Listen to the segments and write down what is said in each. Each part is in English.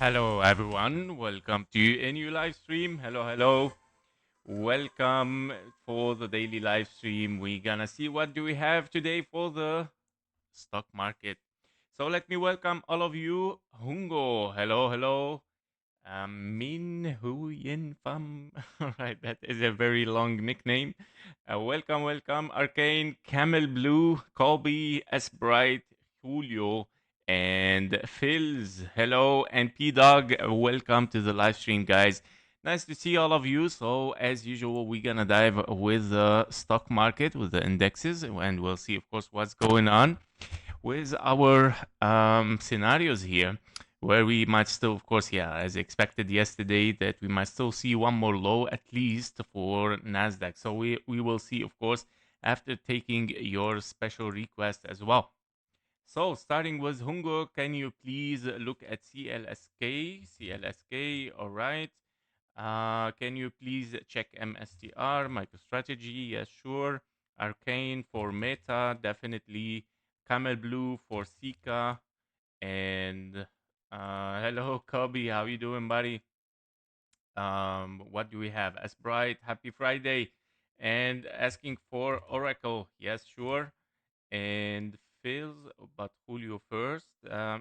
Hello, everyone. Welcome to a new live stream. Hello, hello. Welcome for the daily live stream. We're gonna see what do we have today for the stock market. So let me welcome all of you. Hungo, hello, hello. Min Hu Yin Fam. All right, that is a very long nickname. Welcome, welcome. Arcane, Camel Blue, Colby, S Bright, Julio, and Phils. Hello, and P Dog. Welcome to the live stream, guys. Nice to see all of you. So, as usual, we're gonna dive with the stock market, with the indexes, and we'll see, of course, what's going on with our scenarios here, where we might still, of course, yeah, as expected yesterday, that we might still see one more low at least for NASDAQ. So we will see, of course, after taking your special request as well. So starting with Hungo, can you please look at CLSK? CLSK, all right. Can you please check MSTR, MicroStrategy? Yes, sure. Arcane for Meta, definitely. Camel Blue for SIKA. And hello, Kobe. How you doing, buddy? What do we have? As Bright, happy Friday. And asking for Oracle. Yes, sure. And Phil, but Julio first.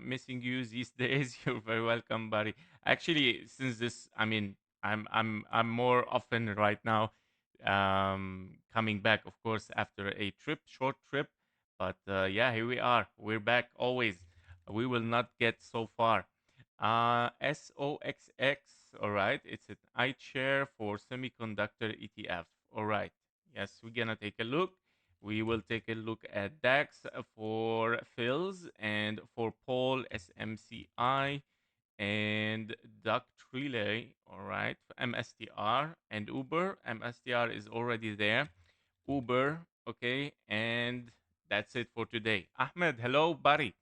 Missing you these days. You're very welcome, buddy. Actually, since this, I mean, I'm more often right now coming back, of course, after a trip, short trip. But yeah, here we are. We're back always. We will not get so far. SOXX, all right. It's an iShare for semiconductor ETF. All right. Yes, we're gonna take a look. We will take a look at DAX for Phils and for Paul SMCI and Duck Relay, all right, MSTR and Uber. MSTR is already there. Uber, okay, and that's it for today. Ahmed, hello, buddy.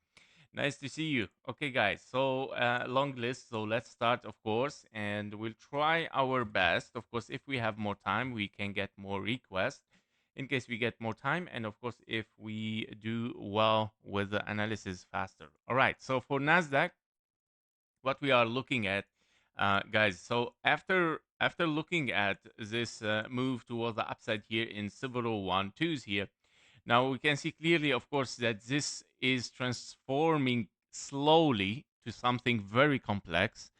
Nice to see you. Okay, guys. So, long list. So, let's start, of course, and we'll try our best. Of course, if we have more time, we can get more requests in case we get more time. And of course, if we do well with the analysis faster. All right. So, for NASDAQ, what we are looking at, guys. So, after looking at this move toward the upside here in several 1-2s here, now we can see clearly, of course, that this is transforming slowly to something very complex,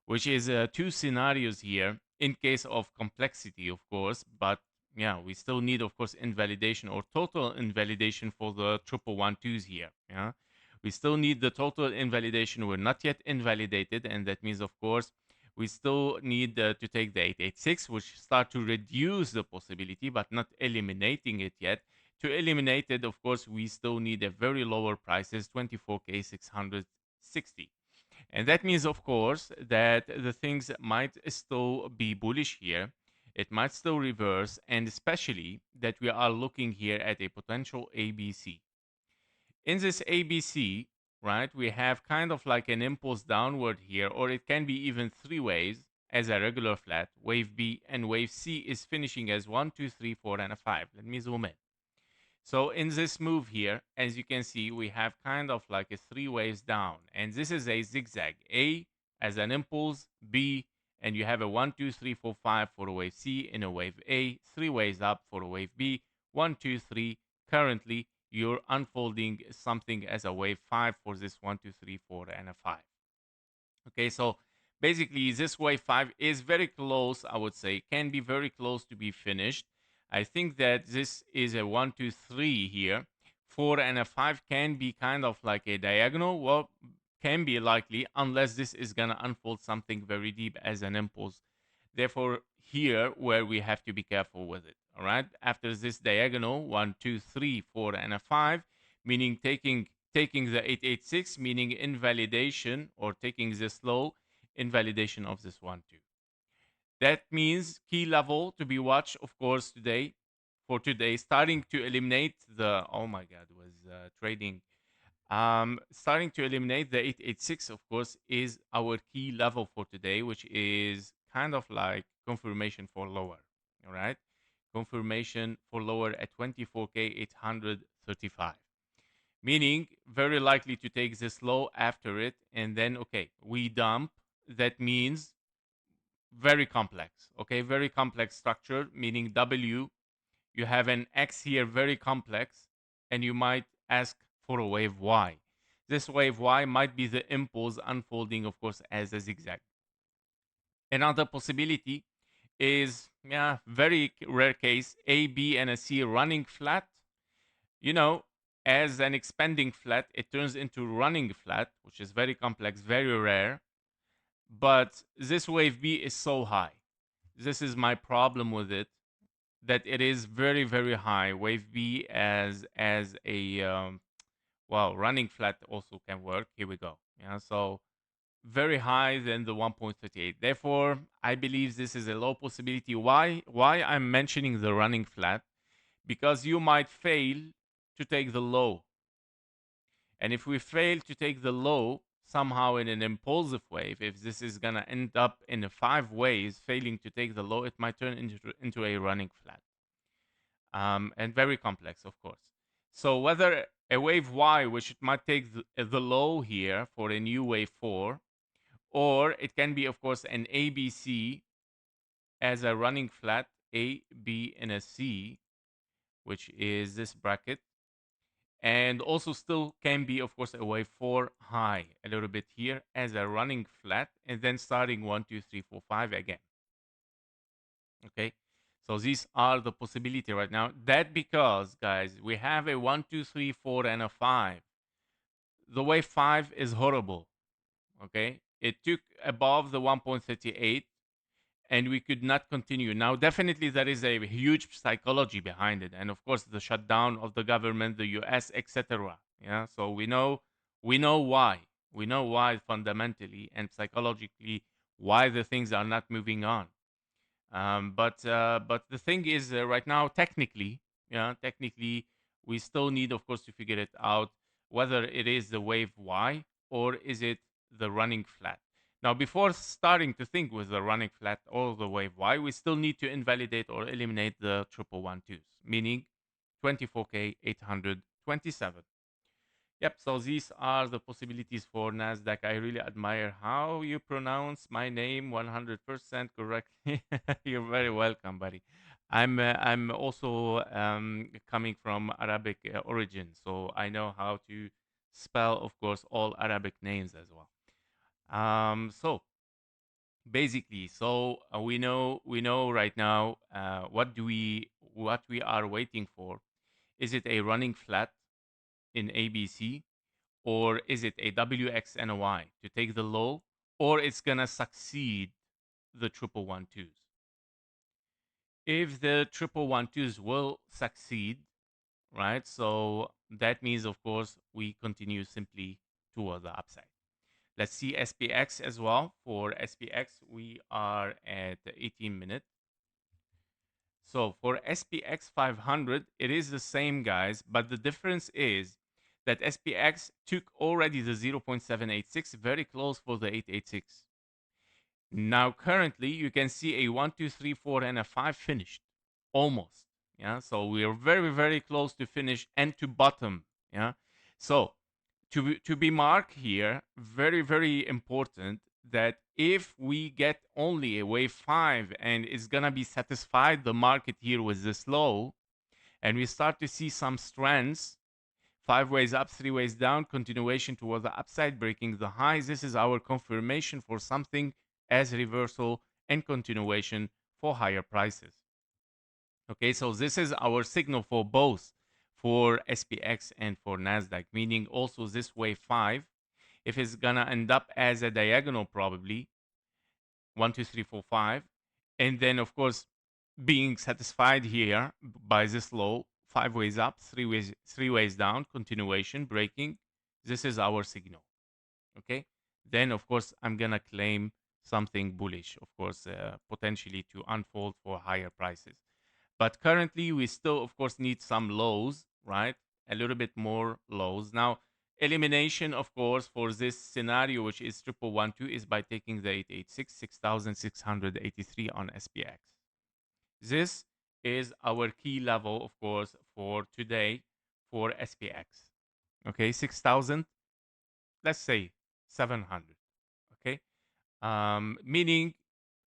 which is two scenarios here in case of complexity, of course. But yeah, we still need, of course, invalidation or total invalidation for the triple 1-2s here. Yeah, we still need the total invalidation. We're not yet invalidated, and that means, of course, we still need to take the 886, which start to reduce the possibility, but not eliminating it yet. To eliminate it, of course, we still need a very lower prices, 24K 660. And that means, of course, that the things might still be bullish here. It might still reverse, and especially that we are looking here at a potential ABC. In this ABC, right, we have kind of like an impulse downward here, or it can be even three waves as a regular flat. Wave B and wave C is finishing as 1, 2, 3, 4, and a 5. Let me zoom in. So in this move here, as you can see, we have kind of like a three waves down. And this is a zigzag. A as an impulse, B, and you have a 1, 2, 3, 4, 5 for a wave C in a wave A, three waves up for a wave B, 1, 2, 3. Currently, you're unfolding something as a wave 5 for this 1, 2, 3, 4, and a 5. Okay, so basically this wave 5 is very close, I would say, can be very close to be finished. I think that this is a 1, 2, 3 here. 4 and a 5 can be kind of like a diagonal. Well, can be likely unless this is going to unfold something very deep as an impulse. Therefore, here where we have to be careful with it. All right. After this diagonal, 1, 2, 3, 4, and a 5, meaning taking the 886, meaning invalidation, or taking this low, invalidation of this 1, 2. That means key level to be watched, of course, today. For today, starting to eliminate the, oh my God, was trading. Starting to eliminate the 886, of course, is our key level for today, which is kind of like confirmation for lower. All right. Confirmation for lower at 24K 835, meaning very likely to take this low after it, and then okay, we dump that means very complex. Okay, very complex structure, meaning W. You have an X here, very complex, and you might ask for a wave Y. This wave Y might be the impulse unfolding, of course, as a zigzag. Another possibility is, yeah, very rare case, A, B, and a C running flat. You know, as an expanding flat, it turns into running flat, which is very complex, very rare. But this wave B is so high. This is my problem with it, that it is very, very high. Wave B as a well, running flat also can work. Here we go. Yeah, so very high than the 1.38. Therefore, I believe this is a low possibility. Why I'm mentioning the running flat? Because you might fail to take the low. And if we fail to take the low somehow in an impulsive wave, if this is going to end up in a 5 ways, failing to take the low, it might turn into a running flat. And very complex, of course. So whether a wave Y, which it might take the low here for a new wave 4, or it can be, of course, an ABC as a running flat, A, B, and a C, which is this bracket, and also still can be, of course, a wave 4 high a little bit here as a running flat, and then starting 1, 2, 3, 4, 5 again. Okay, so these are the possibility right now. That because, guys, we have a 1, 2, 3, 4, and a 5. The wave 5 is horrible. Okay, it took above the 1.38 and we could not continue. Now, definitely, there is a huge psychology behind it, and of course, the shutdown of the government, the U.S., etc. Yeah, so we know why. We know why fundamentally and psychologically why the things are not moving on. But the thing is, right now, technically, yeah, technically, we still need, of course, to figure it out whether it is the wave Y or is it the running flat. Now, before starting to think with the running flat or the wave Y, we still need to invalidate or eliminate the triple one twos, meaning 24K 827. Yep, so these are the possibilities for NASDAQ. I really admire how you pronounce my name 100% correctly. You're very welcome, buddy. I'm also coming from Arabic origin, so I know how to spell, of course, all Arabic names as well. So basically, we know right now what we are waiting for. Is it a running flat in ABC? Or is it a WXNY to take the low, or it's gonna succeed the triple one twos? If the triple one twos will succeed, right? So that means, of course, we continue simply toward the upside. Let's see SPX as well. For SPX, we are at 18 minutes. So for SPX 500, it is the same, guys, but the difference is that SPX took already the 0.786, very close for the 886. Now, currently, you can see a 1, 2, 3, 4, and a 5 finished, almost. Yeah, so we are very, very close to finish and to bottom. Yeah, so to be marked here, very, very important that if we get only a wave 5 and it's gonna be satisfied the market here with this low, and we start to see some strands, 5 ways up, 3 ways down, continuation toward the upside, breaking the highs. This is our confirmation for something as reversal and continuation for higher prices. Okay, so this is our signal for both, for SPX and for NASDAQ, meaning also this wave 5, if it's gonna end up as a diagonal, probably 1, 2, 3, 4, 5, and then of course being satisfied here by this low, 5 ways up, 3 ways down, continuation, breaking. This is our signal. Okay, then of course I'm gonna claim something bullish, of course, potentially to unfold for higher prices. But currently, we still, of course, need some lows, right? A little bit more lows. Now, elimination, of course, for this scenario, which is triple one two, is by taking the 886, 6,683 on SPX. This is our key level, of course, for today for SPX. Okay, 6,000, let's say 700. Okay, Meaning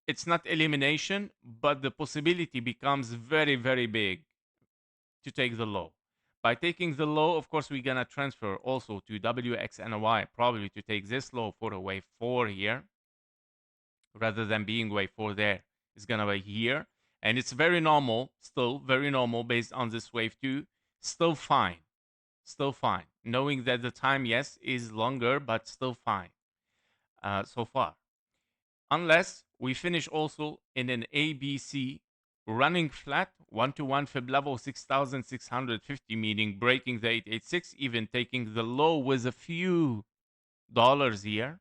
it's not elimination, but the possibility becomes very, very big to take the low. By taking the low, of course, we're going to transfer also to WXNY, probably to take this low for a wave 4 here, rather than being wave 4 there. It's going to be here. And it's very normal, still very normal based on this wave 2. Still fine. Still fine. Knowing that the time, yes, is longer, but still fine so far. Unless we finish also in an ABC running flat 1-to-1 fib level 6,650, meaning breaking the 886, even taking the low with a few dollars here,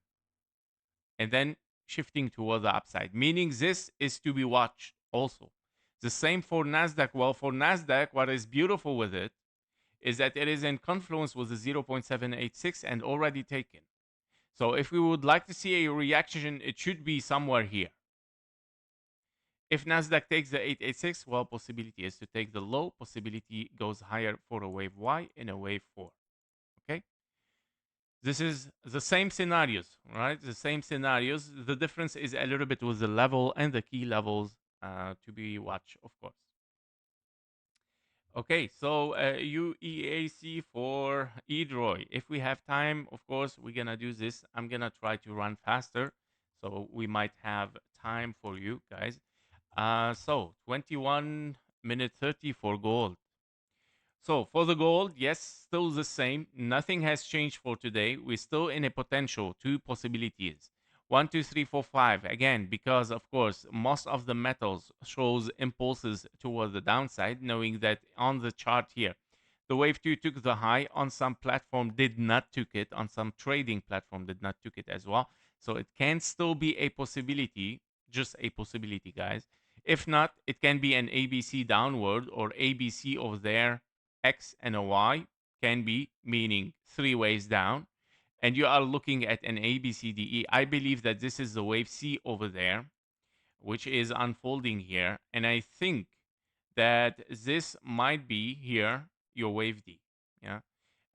and then shifting toward the upside, meaning this is to be watched also. The same for NASDAQ. Well, for NASDAQ, what is beautiful with it is that it is in confluence with the 0.786 and already taken. So if we would like to see a reaction, it should be somewhere here. If NASDAQ takes the 886, well, possibility is to take the low. Possibility goes higher for a wave Y and a wave 4. Okay? This is the same scenarios, right? The same scenarios. The difference is a little bit with the level and the key levels to be watched, of course. Okay, so UEAC for EDROI. If we have time, of course, we're going to do this. I'm going to try to run faster, so we might have time for you guys. So 21 minute 30 for gold. So for the gold, yes, still the same. Nothing has changed for today. We're still in a potential, two possibilities. 1, 2, 3, 4, 5. Again, because of course, most of the metals shows impulses toward the downside, knowing that on the chart here, the wave 2 took the high on some platform, did not took it on some trading platform, did not took it as well. So it can still be a possibility, just a possibility, guys. If not, it can be an ABC downward or ABC over there, X and a Y can be, meaning three ways down. And you are looking at an ABCDE. I believe that this is the wave C over there, which is unfolding here. And I think that this might be here your wave D. Yeah.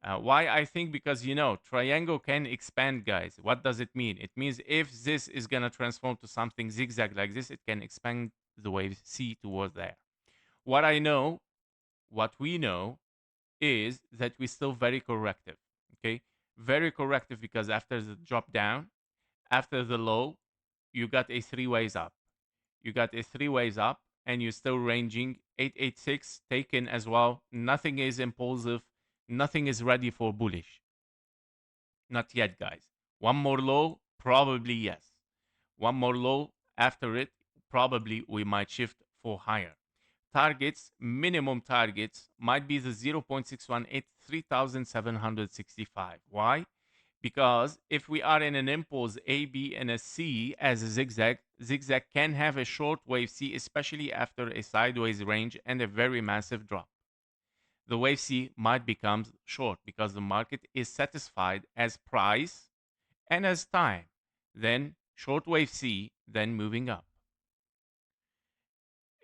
Why I think? Because triangle can expand, guys. What does it mean? It means if this is gonna transform to something zigzag like this, it can expand the wave C towards there. What I know, what we know, is that we're still very corrective. Okay, very corrective because after the drop down, after the low, you got a three ways up. You got a three ways up, and you're still ranging 886 taken as well. Nothing is impulsive. Nothing is ready for bullish. Not yet, guys. One more low, probably yes. One more low after it, probably we might shift for higher. Targets, minimum targets, might be the 0.618, 3,765. Why? Because if we are in an impulse A, B, and a C as a zigzag, zigzag can have a short wave C, especially after a sideways range and a very massive drop. The wave C might become short because the market is satisfied as price and as time. Then short wave C, then moving up.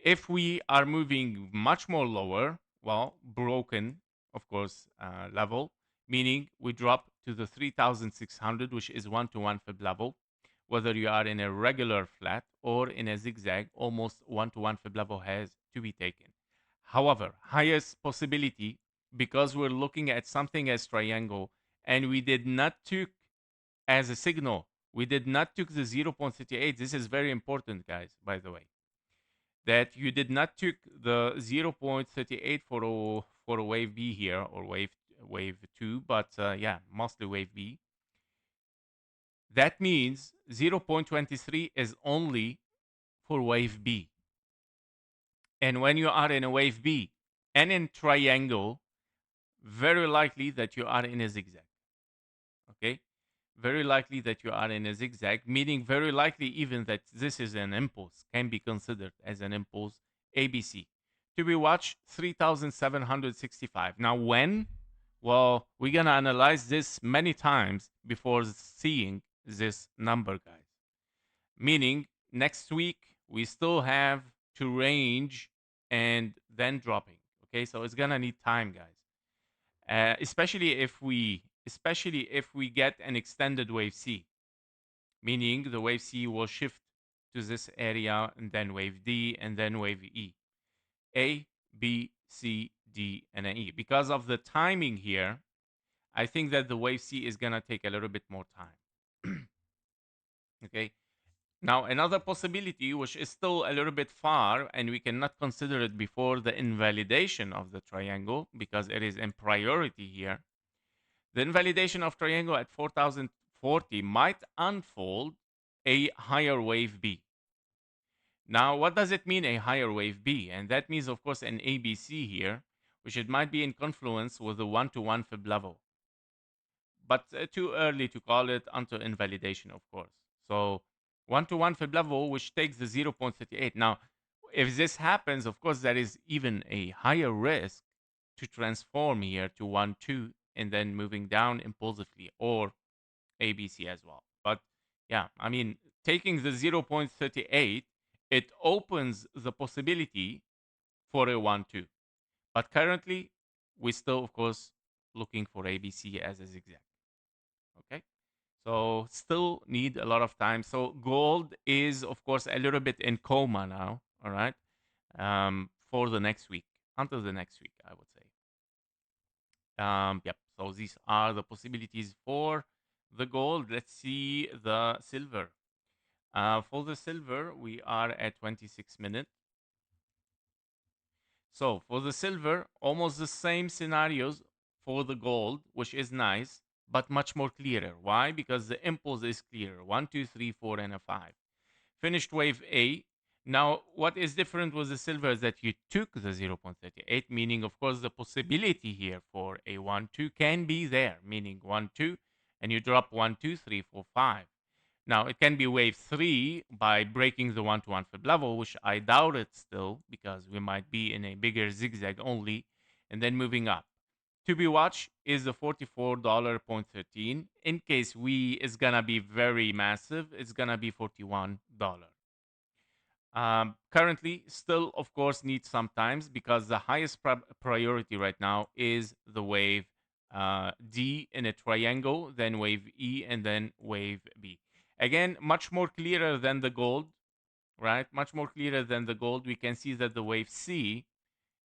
If we are moving much more lower, well, broken, of course, level, meaning we drop to the 3,600, which is 1-to-1 fib level. Whether you are in a regular flat or in a zigzag, almost 1-to-1 fib level has to be taken. However, highest possibility, because we're looking at something as triangle, and we did not took as a signal, we did not took the 0.38. This is very important, guys, by the way, that you did not took the 0.38 for a wave B here, or wave 2, but yeah, mostly wave B. That means 0.23 is only for wave B. And when you are in a wave B and in triangle, very likely that you are in a zigzag. Okay? Very likely that you are in a zigzag, meaning very likely even that this is an impulse, can be considered as an impulse ABC. To be watched, 3,765. Now, when? Well, we're going to analyze this many times before seeing this number, guys. Meaning, next week, we still have to range and then dropping. Okay, so it's going to need time, guys. Especially if we get an extended wave C, meaning the wave C will shift to this area, and then wave D, and then wave E. A, B, C, D, and an E. Because of the timing here, I think that the wave C is going to take a little bit more time. Okay. Now, another possibility, which is still a little bit far, and we cannot consider it before the invalidation of the triangle because it is in priority here. The invalidation of triangle at 4040 might unfold a higher wave B. Now, what does it mean, a higher wave B? And that means, of course, an ABC here, which it might be in confluence with the 1-to-1 fib level. But too early to call it until invalidation, of course. So 1-to-1 fib level, which takes the 0.38. Now, if this happens, of course, there is even a higher risk to transform here to 1-2 and then moving down impulsively, or ABC as well. But yeah, I mean, taking the 0.38, it opens the possibility for a 1-2. But currently, we still, of course, looking for ABC as a zigzag. Okay. So still need a lot of time. So gold is, of course, a little bit in coma now. All right. For the next week, until the next week, I would say. Yep. So these are the possibilities for the gold. Let's see the silver. For the silver, we are at 26 minutes. So for the silver, almost the same scenarios for the gold, which is nice, but much more clearer. Why? Because the impulse is clearer. 1, 2, 3, 4, and a 5. Finished wave A. Now, what is different with the silver is that you took the 0.38, meaning, of course, the possibility here for a 1, 2 can be there, meaning 1, 2, and you drop 1, 2, 3, 4, 5. Now, it can be wave 3 by breaking the 1-to-1 fib level, which I doubt it still, because we might be in a bigger zigzag only, and then moving up. To be watched is the $44.13. In case we is gonna be very massive, it's gonna be $41. Currently, still, of course, needs some times because the highest priority right now is the wave D in a triangle, then wave E, and then wave B. Again, much more clearer than the gold, right? Much more clearer than the gold. We can see that the wave C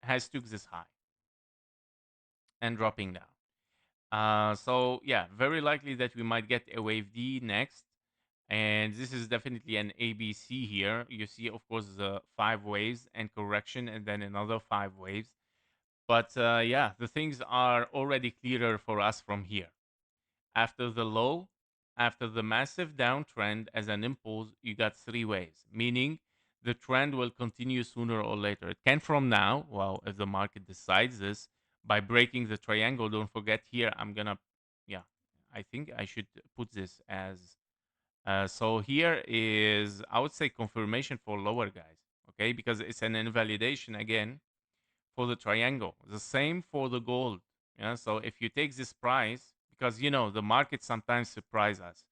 has took this high and dropping down. So yeah, very likely that we might get a wave D next. And this is definitely an ABC here. You see, of course, the 5 waves and correction, and then another 5 waves. But yeah, the things are already clearer for us from here. After the low, after the massive downtrend as an impulse, you got 3 waves, meaning the trend will continue sooner or later. It can from now, well, if the market decides this, by breaking the triangle. Don't forget here, I'm gonna, yeah, I think I should put this as so here is, I would say, confirmation for lower guys, okay? Because it's an invalidation again for the triangle. The same for the gold. Yeah. So if you take this price, because the market sometimes surprise us.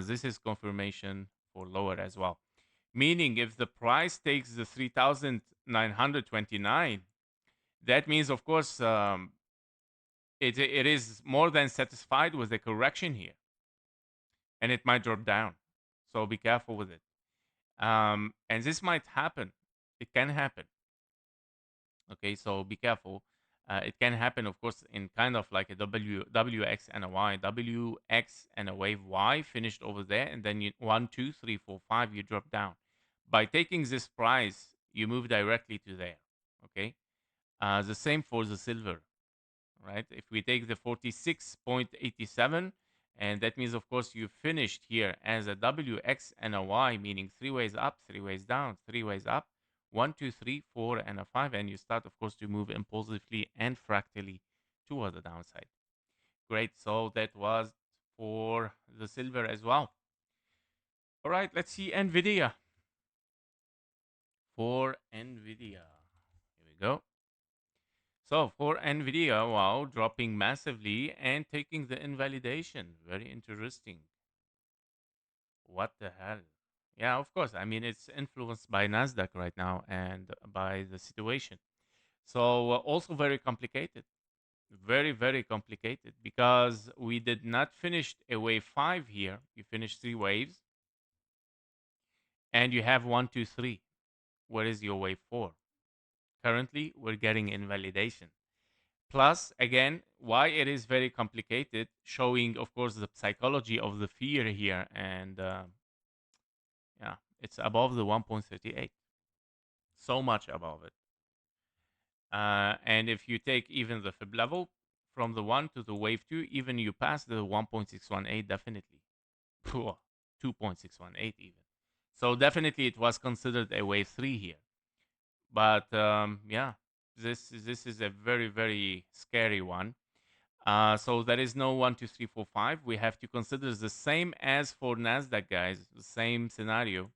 This is confirmation for lower as well. Meaning, if the price takes the 3,929, that means, of course, it is more than satisfied with the correction here, and it might drop down. So be careful with it. And this might happen. It can happen. Okay, so be careful. It can happen, of course, in kind of like a WX and a Y. WX and a wave Y finished over there, and then you 1, 2, 3, 4, 5, you drop down. By taking this price, you move directly to there. Okay, the same for the silver, right? If we take the 46.87, and that means, of course, you finished here as a WX and a Y, meaning 3 ways up, 3 ways down, 3 ways up, 1, 2, 3, 4, and a 5, and you start, of course, to move impulsively and fractally toward the downside. Great. So that was for the silver as well. All right, let's see Nvidia. For Nvidia, here we go. So for Nvidia, wow, dropping massively and taking the invalidation. Very interesting. What the hell? Yeah, of course. I mean, it's influenced by NASDAQ right now and by the situation. So also very complicated. Very, very complicated because we did not finish a wave 5 here. You finished 3 waves and you have one, two, three. What is your wave 4? Currently, we're getting invalidation. Plus, again, why it is very complicated, showing, of course, the psychology of the fear here. And yeah, it's above the 1.38, so much above it. And if you take even the fib level from the 1 to the wave 2, even you pass the 1.618, definitely. 2.618 even. So definitely it was considered a wave 3 here. But yeah, this is a very, very scary one. So there is no 1, 2, 3, 4, 5. We have to consider the same as for NASDAQ, guys. The same scenario,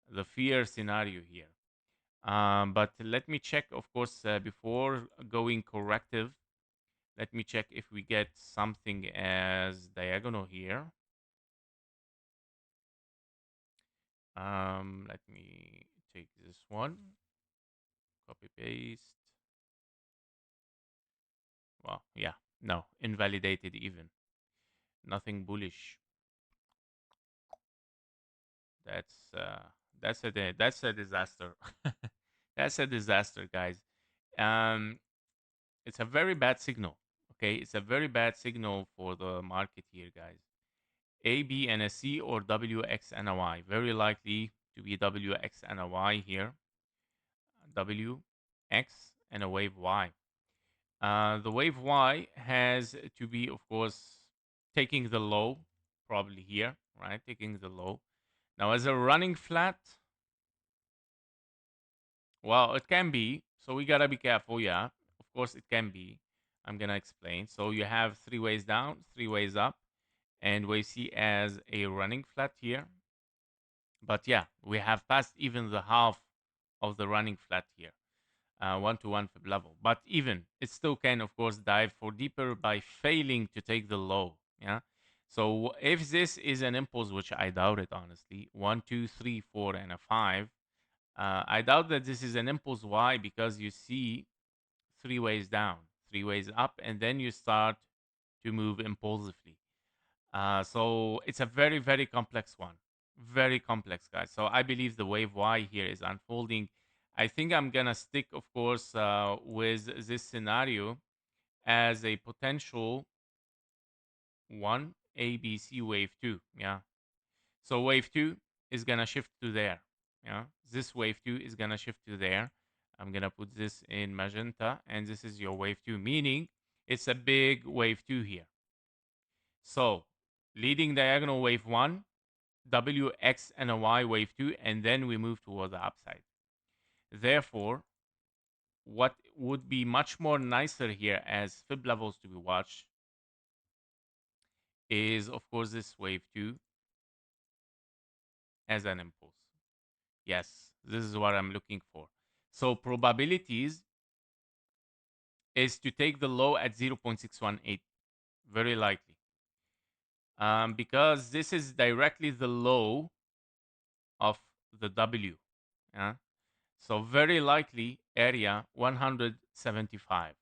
the fear scenario here. But let me check, of course, before going corrective. Let me check if we get something as diagonal here. Let me take this one, copy paste. Well, yeah, no, invalidated even. Nothing bullish. That's uh, that's a disaster. That's a disaster, guys. Um, it's a very bad signal. Okay, it's a very bad signal for the market here, guys. ABNSC or WXNY. Very likely to be WXNY here. WX and a wave Y. The wave Y has to be, of course, taking the low, probably here, right? Taking the low. Now, as a running flat, well, it can be. So we gotta be careful. Yeah, of course, it can be. I'm gonna explain. So you have 3 ways down, 3 ways up, and we see as a running flat here. But yeah, we have passed even the half of the running flat here, 1 to 1 fib level. But even it still can, of course, dive for deeper by failing to take the low. Yeah. So if this is an impulse, which I doubt it honestly, 1, 2, 3, 4, and a 5, I doubt that this is an impulse. Why? Because you see 3 ways down, 3 ways up, and then you start to move impulsively. So it's a very, very complex one. Very complex, guys. So I believe the wave Y here is unfolding. I think I'm going to stick, of course, with this scenario as a potential one ABC wave 2. Yeah. So wave 2 is going to shift to there. Yeah. This wave 2 is going to shift to there. I'm going to put this in magenta, and this is your wave 2, meaning it's a big wave 2 here. So leading diagonal wave 1, W, X, and a Y wave 2, and then we move toward the upside. Therefore, what would be much more nicer here as fib levels to be watched is, of course, this wave 2 as an impulse. Yes, this is what I'm looking for. So probabilities is to take the low at 0.618, very likely. Because this is directly the low of the W. Yeah? So very likely area 175.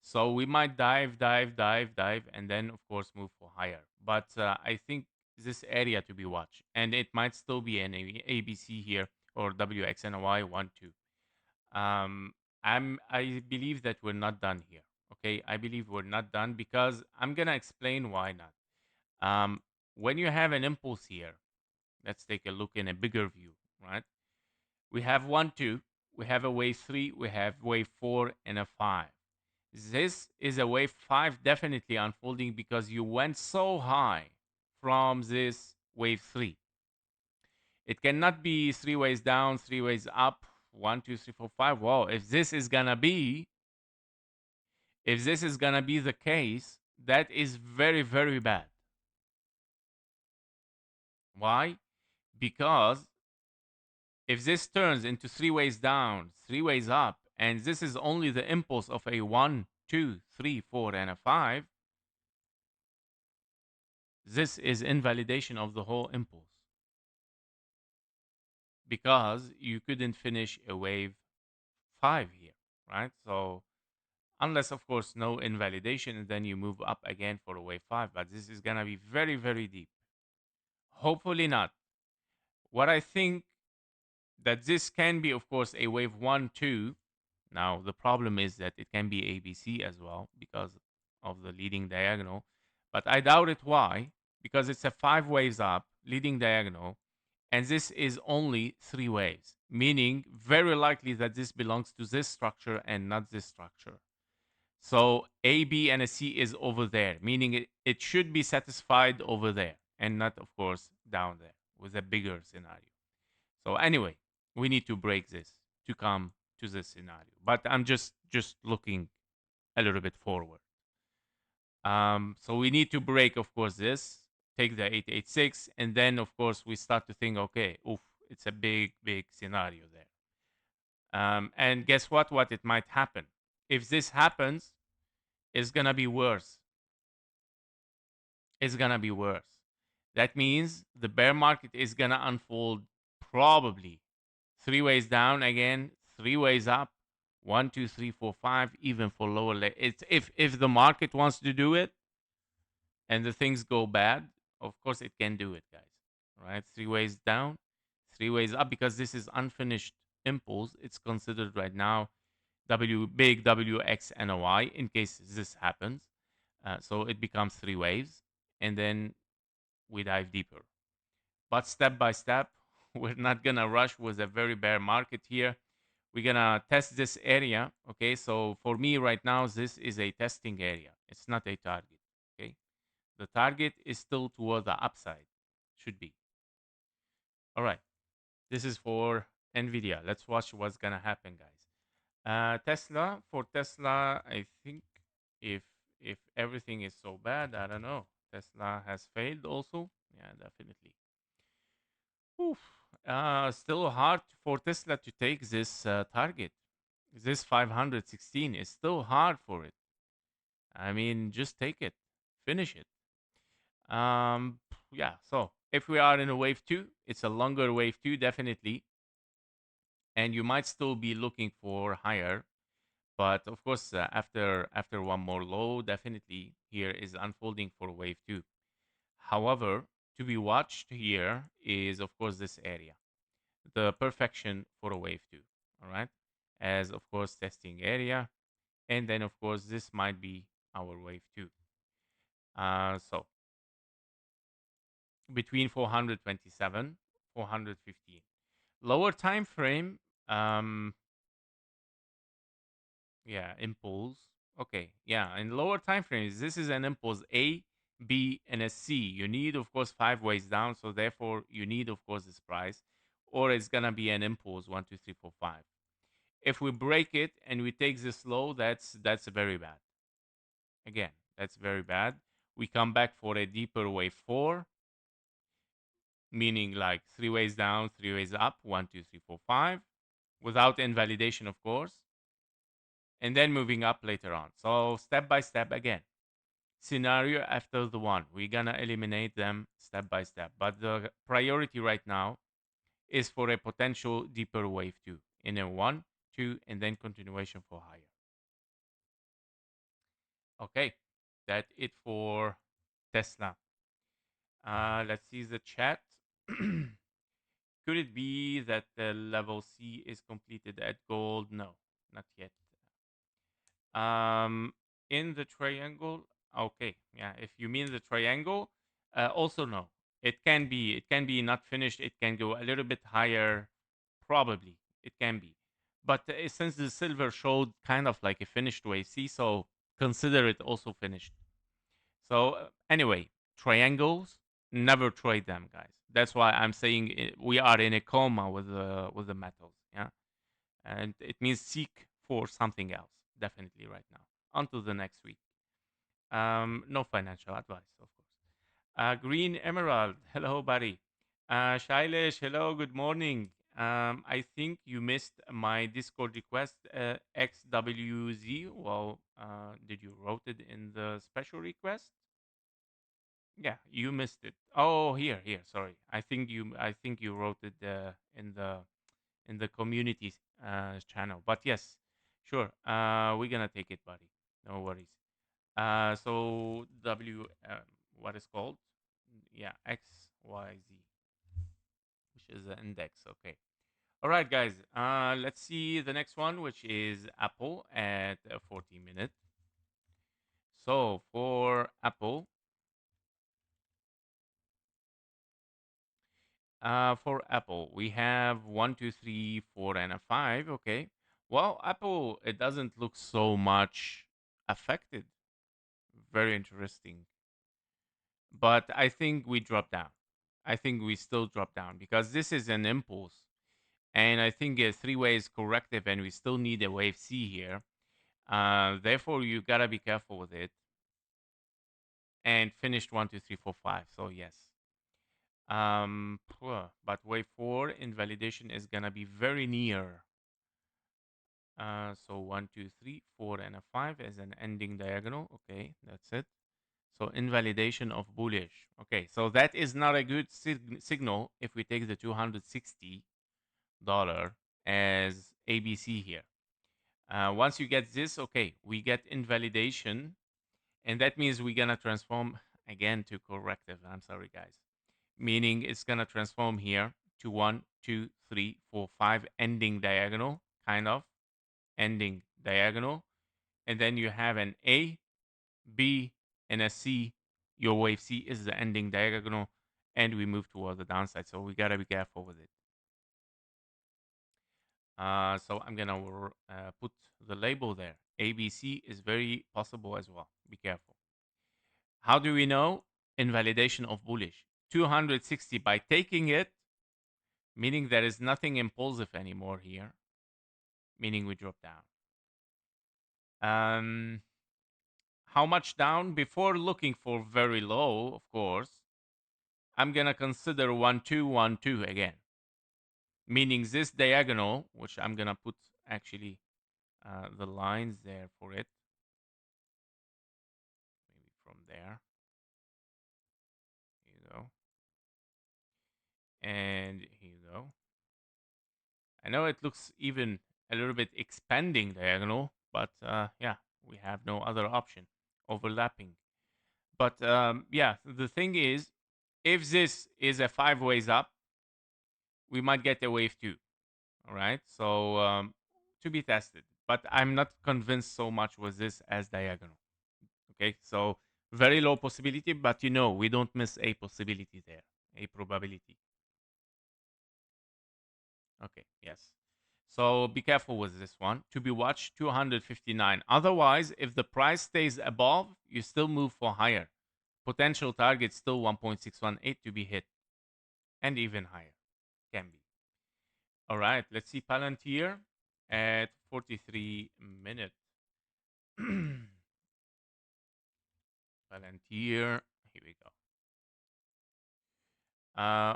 So we might dive, and then of course move for higher. But I think this area to be watched, and it might still be an ABC here or WXNY 1 2. Um, I believe that we're not done here. Okay, I believe we're not done because I'm gonna explain why not. Um, when you have an impulse here, let's take a look in a bigger view, right? We have 1 2, we have a wave 3, we have wave 4, and a 5. This is a wave 5 definitely unfolding because you went so high from this wave 3. It cannot be 3 ways down, 3 ways up, 1, 2, 3, 4, 5. Well, if this is gonna be the case, that is very, very bad. Why? Because if this turns into 3 ways down, 3 ways up, and this is only the impulse of a 1, 2, 3, 4, and a 5, this is invalidation of the whole impulse because you couldn't finish a wave 5 here, right? So unless of course no invalidation, and then you move up again for a wave 5, but this is gonna be very, very deep. Hopefully not. What I think that this can be, of course, a wave 1 2. Now the problem is that it can be ABC as well because of the leading diagonal, but I doubt it. Why? Because it's a 5 waves up leading diagonal, and this is only 3 waves, meaning very likely that this belongs to this structure and not this structure. So A, B, and a C is over there, meaning it should be satisfied over there and not, of course, down there with a bigger scenario. So anyway, we need to break this to come to this scenario. But I'm just looking a little bit forward. So we need to break, of course, this, take the 886, and then, of course, we start to think, okay, oof, it's a big, big scenario there. And guess what? What it might happen. If this happens, it's gonna be worse. It's gonna be worse. That means the bear market is gonna unfold probably 3 ways down again, 3 ways up, 1, 2, 3, 4, 5, even for lower. It's if the market wants to do it and the things go bad, of course it can do it, guys. Right? 3 ways down, 3 ways up, because this is unfinished impulse. It's considered right now big WXNOI in case this happens. So it becomes 3 waves, and then we dive deeper. But step by step, we're not gonna rush with a very bear market here. We're gonna test this area. Okay, so for me right now, this is a testing area. It's not a target. Okay, the target is still toward the upside, should be. All right, this is for Nvidia. Let's watch what's gonna happen, guys. Tesla, for Tesla, I think if if everything is so bad, I don't know. Tesla has failed also. Yeah, definitely. Oof. Still hard for Tesla to take this target. This 516 is still hard for it. I mean, just take it, finish it. Yeah. So if we are in a wave 2, it's a longer wave 2, definitely, and you might still be looking for higher. But of course, after one more low, definitely here is unfolding for wave 2. However, to be watched here is of course this area, the perfection for a wave 2. All right, as of course testing area, and then of course this might be our wave 2. So between 427, 415. Lower time frame, um, yeah, impulse. Okay, yeah, in lower time frames, this is an impulse A, B, and a C. You need, of course, 5 ways down, so therefore you need, of course, this price, or it's gonna be an impulse 1, 2, 3, 4, 5. If we break it and we take this low, that's very bad. Again, that's very bad. We come back for a deeper wave 4, meaning like 3 ways down, 3 ways up, 1, 2, 3, 4, 5, without invalidation, of course, and then moving up later on. So step by step again. Scenario after the one. We're gonna eliminate them step by step. But the priority right now is for a potential deeper wave 2 in a 1, 2, and then continuation for higher. Okay, that's it for Tesla. Let's see the chat. Could it be that the level C is completed at gold? No, not yet. Um, in the triangle, okay, yeah. If you mean the triangle, also no. It can be not finished. It can go a little bit higher, probably. It can be, but since the silver showed kind of like a finished wave C, so consider it also finished. So anyway, triangles, never trade them, guys. That's why I'm saying we are in a coma with the metals. Yeah, and it means seek for something else. Definitely right now. Until the next week. No financial advice, of course. Green Emerald, hello, buddy. Shailesh, hello, good morning. I think you missed my Discord request, XWZ. Well, did you wrote it in the special request? Yeah, you missed it. Oh, here. Sorry, I think you wrote it in the community channel. But yes, Sure. We're gonna take it, buddy. No worries. So what is called? Yeah, XYZ, which is the index. Okay. All right, guys. Let's see the next one, which is Apple at 40 minutes. So for Apple, we have one, two, three, four, and a five. Okay. Well, Apple, it doesn't look so much affected. Very interesting. But I think we drop down. I think we still drop down because this is an impulse. And I think a three-way is corrective, and we still need a wave C here. Therefore, you gotta be careful with it. And finished one, two, three, four, five. So yes. But wave four invalidation is gonna be very near. So one, two, three, four, and a five as an ending diagonal. Okay, that's it. So invalidation of bullish. Okay, so that is not a good signal if we take the $260 as ABC here. Once you get this, okay, we get invalidation, and that means we're gonna transform again to corrective. I'm sorry, guys. Meaning it's gonna transform here to one, two, three, four, five, ending diagonal, kind of ending diagonal, and then you have an A, B, and a C. Your wave C is the ending diagonal, and we move toward the downside. So we gotta be careful with it. So I'm gonna put the label there. ABC is very possible as well. Be careful. How do we know? Invalidation of bullish. 260 by taking it, meaning there is nothing impulsive anymore here, meaning we drop down. How much down? Before looking for very low, of course, I'm gonna consider 1212 again, meaning this diagonal, which I'm gonna put actually the lines there for it, maybe from there. Here you go, and here you go. I know it looks even a little bit expanding diagonal, but yeah, we have no other option, overlapping. But yeah, the thing is, if this is a five ways up, we might get a wave two. All right, so to be tested, but I'm not convinced so much with this as diagonal. Okay, so very low possibility, but we don't miss a possibility there, a probability. Okay, yes. So be careful with this one. To be watched 259. Otherwise, if the price stays above, you still move for higher. Potential target still 1.618 to be hit, and even higher can be. All right, let's see Palantir at 43 minutes. Palantir, here we go.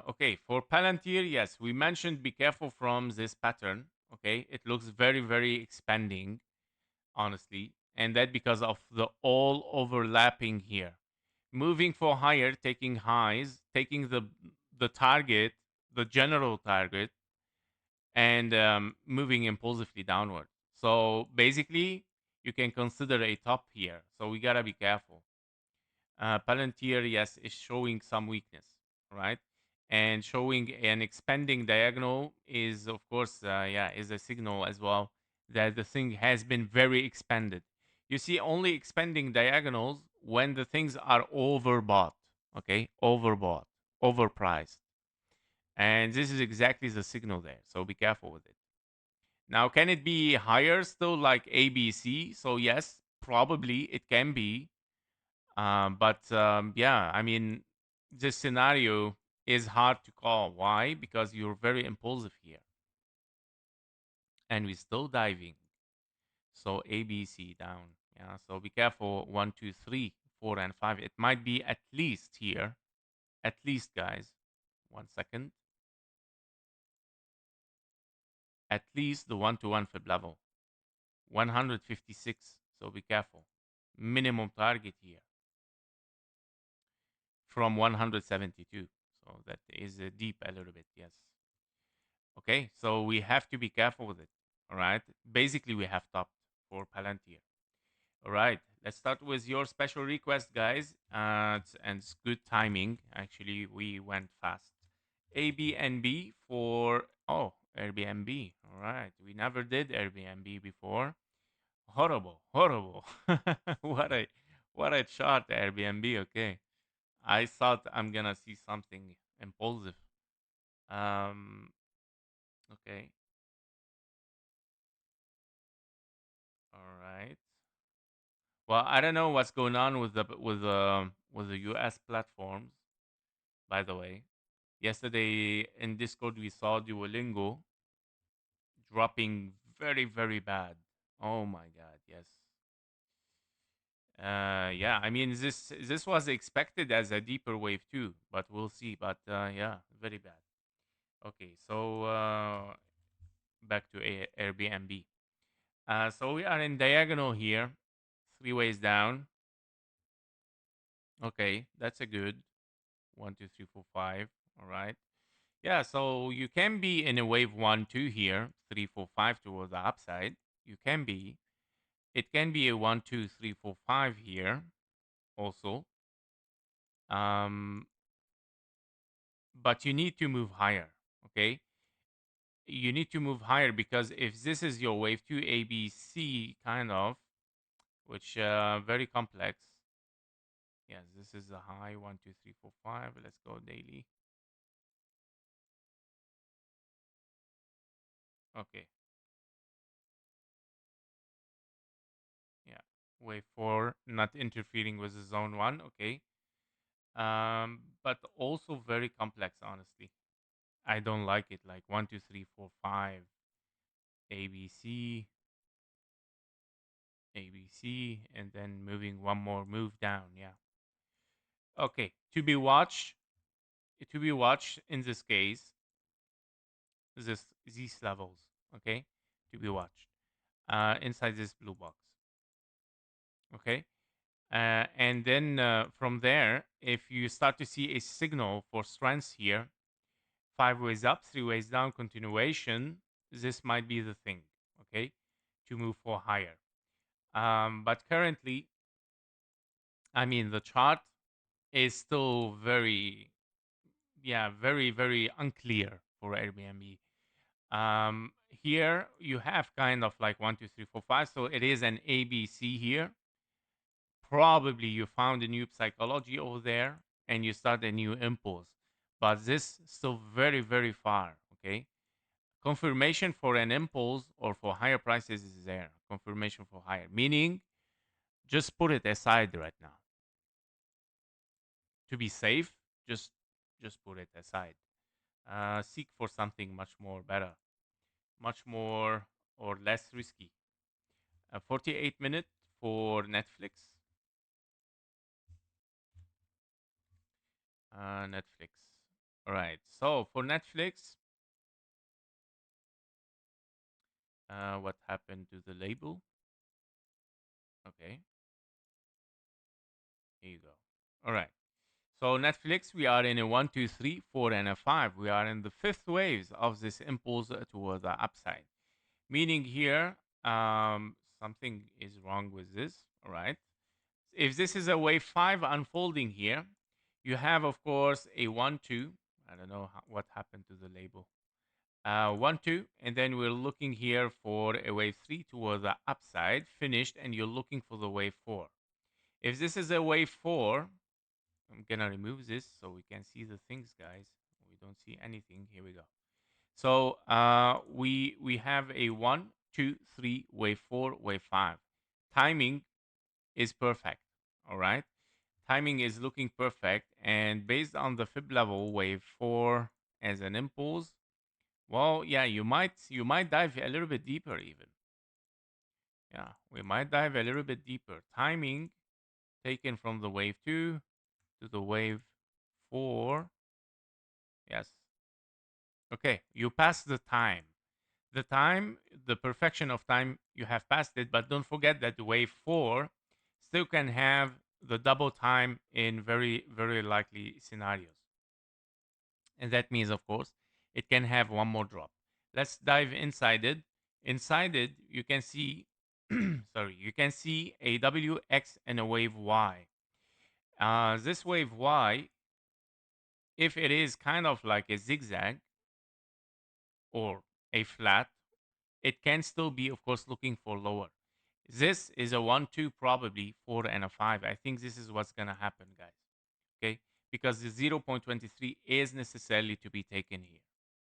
Okay, for Palantir, yes, we mentioned be careful from this pattern. Okay, it looks very, very expanding, honestly, and that because of the all overlapping here. Moving for higher, taking highs, taking the target, the general target, and moving impulsively downward. So basically, you can consider a top here. So we gotta be careful. Palantir, yes, is showing some weakness, right? And showing an expanding diagonal is, of course, yeah, is a signal as well that the thing has been very expanded. You see only expanding diagonals when the things are overbought, okay? Overbought, overpriced. And this is exactly the signal there. So be careful with it. Now, can it be higher still like ABC? So, yes, probably it can be. But yeah, I mean, this scenario is hard to call. Why? Because you're very impulsive here, and we're still diving. So ABC down. Yeah. So be careful. One, two, three, four, and five. It might be at least here. At least, guys. 1 second. At least the one-to-one fib level. 156. So be careful. Minimum target here from 172. So that is deep a little bit. Yes. Okay, so we have to be careful with it. All right. Basically, we have topped. for Palantir. All right, let's start with your special request, guys. And it's good timing. Actually, we went fast. ABNB for Airbnb. All right, we never did Airbnb before. Horrible, horrible. what a what a chart, Airbnb. Okay, I thought I'm gonna see something impulsive. Um, okay, all right. Well, I don't know what's going on with the U.S. platforms. By the way, yesterday in Discord we saw Duolingo dropping very very bad. Oh my God, yes. Yeah, I mean this was expected as a deeper wave too, but we'll see. But yeah, very bad. Okay, so back to Airbnb. So we are in diagonal here, three ways down. Okay, that's a good 1, 2, 3, 4, 5. All right. Yeah, so you can be in a wave 1, 2 here, 3, 4, 5 towards the upside. You can be. It can be a 1, 2, 3, 4, 5 here also. Um, but you need to move higher. Okay, you need to move higher because if this is your wave 2 ABC kind of, which very complex. Yes, this is a high 1, 2, 3, 4, 5. Let's go daily. Okay, yeah, wave 4 not interfering with the zone 1. Okay, but also very complex. Honestly, I don't like it. Like 1, 2, 3, 4, 5, ABC, ABC, and then moving one more move down. Yeah. Okay. To be watched. To be watched in this case. These levels. Okay. To be watched. Inside this blue box. Okay. And then from there, if you start to see a signal for strength here, 5 ways up, 3 ways down, continuation, this might be the thing. Okay. To move for higher. But currently, I mean, the chart is still very, yeah, very, very unclear for Airbnb. Here you have kind of like 1, 2, 3, 4, 5. So it is an ABC here. Probably you found a new psychology over there and you start a new impulse. But this still very, very far. Okay. Confirmation for an impulse or for higher prices is there. Confirmation for higher. Meaning just put it aside right now. To be safe, just just put it aside. Seek for something much more better, much more or less risky. 48 minute for Netflix. Netflix. All right. So for Netflix, what happened to the label? Okay, here you go. All right. So Netflix, we are in a 1, 2, 3, 4, and a 5. We are in the fifth waves of this impulse toward the upside. Meaning here, something is wrong with this. All right. If this is a wave 5 unfolding here, you have, of course, a 1, 2. I don't know what happened to the label. 1, 2, and then we're looking here for a wave 3 toward the upside, finished, and you're looking for the wave 4. If this is a wave 4, I'm gonna remove this so we can see the things, guys. We don't see anything. Here we go. So we have a 1, 2, 3, wave 4, wave 5. Timing is perfect. All right. Timing is looking perfect. And based on the fib level, wave 4 as an impulse, well, yeah, you might dive a little bit deeper even. Yeah, we might dive a little bit deeper. Timing taken from the wave 2 to the wave 4. Yes. Okay, you passed the time. The time, the perfection of time, you have passed it, but don't forget that the wave 4 still can have the double time in very, very likely scenarios. And that means, of course, it can have one more drop. Let's dive inside it. Inside it, you can see sorry, you can see a WX and a wave Y. This wave Y, if it is kind of like a zigzag or a flat, it can still be, of course, looking for lower. This is a 1-2, probably 4 and a 5. I think this is what's going to happen, guys. Okay, because the 0.23 is necessarily to be taken here.